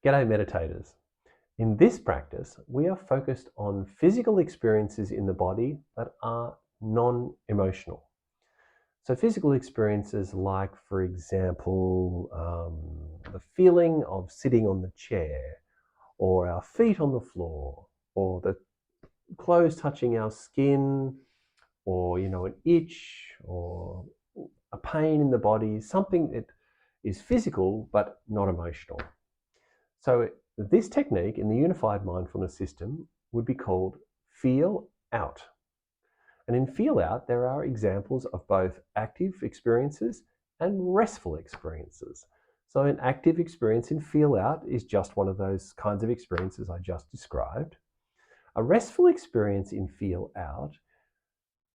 G'day meditators. In this practice, we are focused on physical experiences in the body that are non-emotional. So physical experiences like, for example, the feeling of sitting on the chair, or our feet on the floor, or the clothes touching our skin, or an itch, or a pain in the body, something that is physical but not emotional. So this technique in the unified mindfulness system would be called feel out. And in feel out, there are examples of both active experiences and restful experiences. So an active experience in feel out is just one of those kinds of experiences I just described. A restful experience in feel out,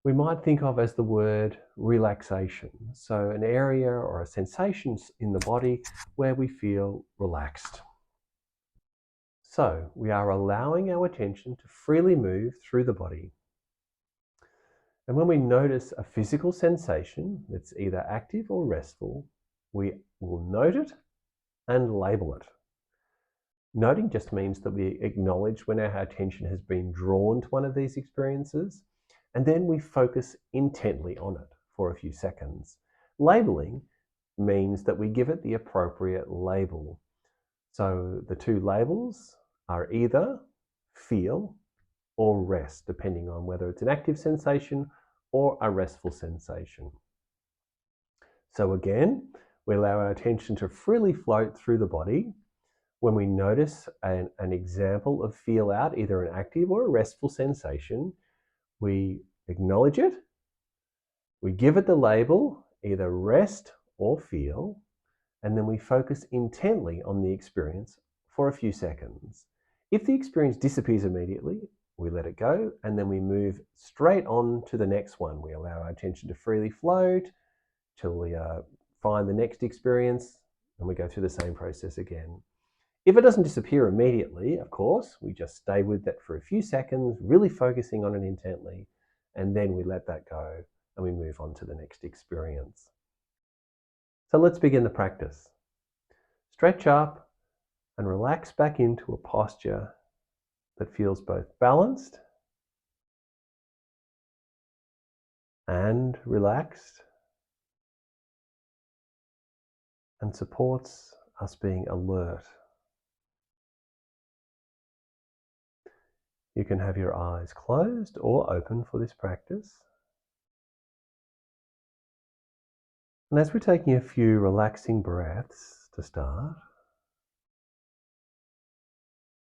we might think of as the word relaxation. So an area or a sensation in the body where we feel relaxed. So we are allowing our attention to freely move through the body. And when we notice a physical sensation that's either active or restful, we will note it and label it. Noting just means that we acknowledge when our attention has been drawn to one of these experiences, and then we focus intently on it for a few seconds. Labeling means that we give it the appropriate label. So the two labels are either feel or rest, depending on whether it's an active sensation or a restful sensation. So again, we allow our attention to freely float through the body. When we notice an example of feel out, either an active or a restful sensation, we acknowledge it, we give it the label, either rest or feel, and then we focus intently on the experience for a few seconds. If the experience disappears immediately, we let it go, and then we move straight on to the next one. We allow our attention to freely float till we find the next experience, and we go through the same process again. If it doesn't disappear immediately, of course, we just stay with that for a few seconds, really focusing on it intently, and then we let that go and we move on to the next experience. So let's begin the practice. Stretch up and relax back into a posture that feels both balanced and relaxed and supports us being alert. You can have your eyes closed or open for this practice. And as we're taking a few relaxing breaths to start,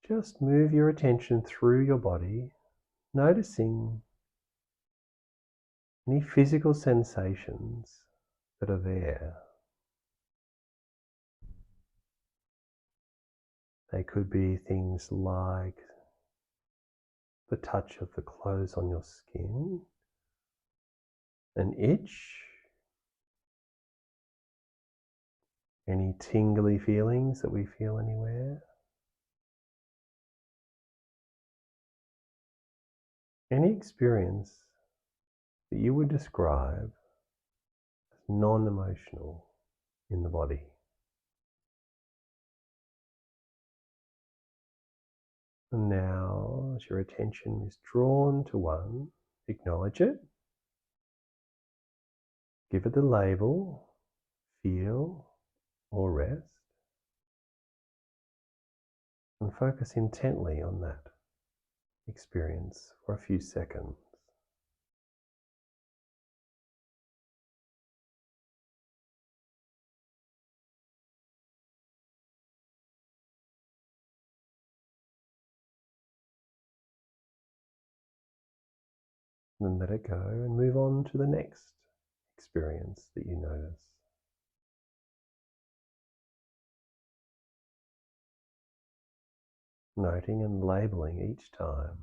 just move your attention through your body, noticing any physical sensations that are there. They could be things like the touch of the clothes on your skin, an itch, any tingly feelings that we feel anywhere, any experience that you would describe as non-emotional in the body. And now, as your attention is drawn to one, acknowledge it, give it the label, feel or rest, and focus intently on that experience for a few seconds. And then let it go and move on to the next experience that you notice. Noting and labeling each time.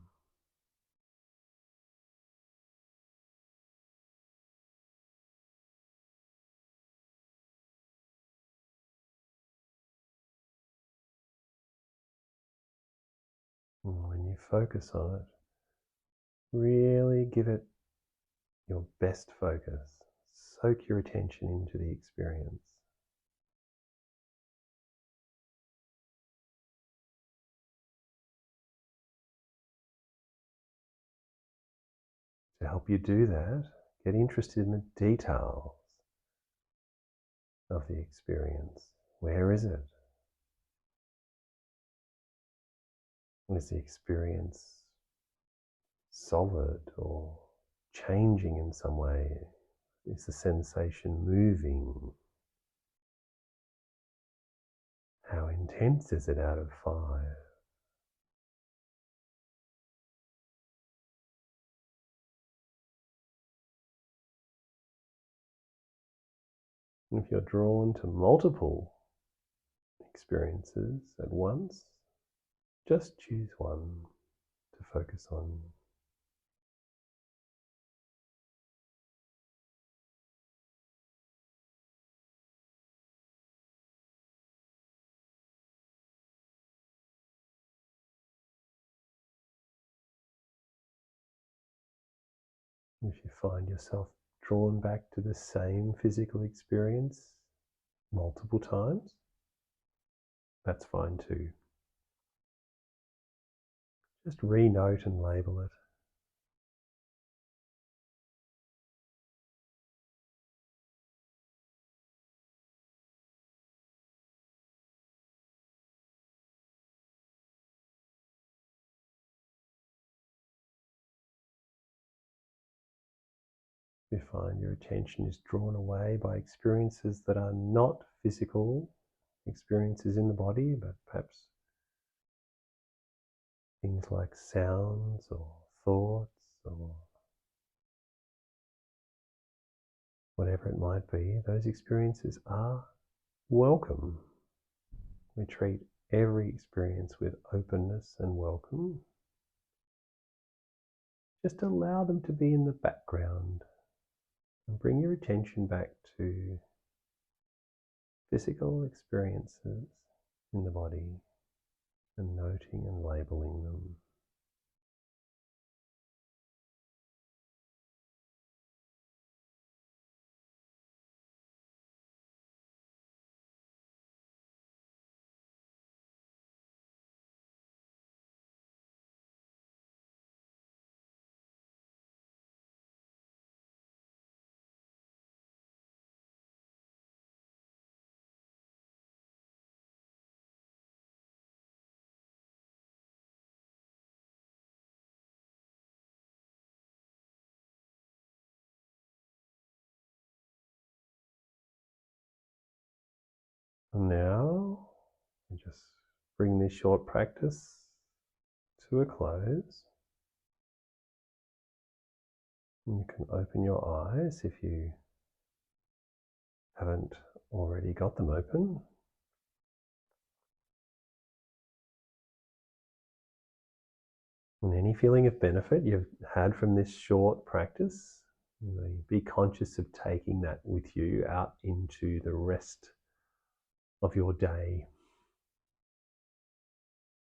And when you focus on it, really give it your best focus. Soak your attention into the experience. To help you do that, get interested in the details of the experience. Where is it? Is the experience solid or changing in some way? Is the sensation moving? How intense is it out of 5? And if you're drawn to multiple experiences at once, just choose one to focus on. If you find yourself drawn back to the same physical experience multiple times, that's fine too. Just re-note and label it. You find your attention is drawn away by experiences that are not physical experiences in the body, but perhaps things like sounds or thoughts or whatever it might be, those experiences are welcome. We treat every experience with openness and welcome. Just allow them to be in the background and bring your attention back to physical experiences in the body and noting and labeling them. And now, just bring this short practice to a close. And you can open your eyes if you haven't already got them open. And any feeling of benefit you've had from this short practice, be conscious of taking that with you out into the rest of your day.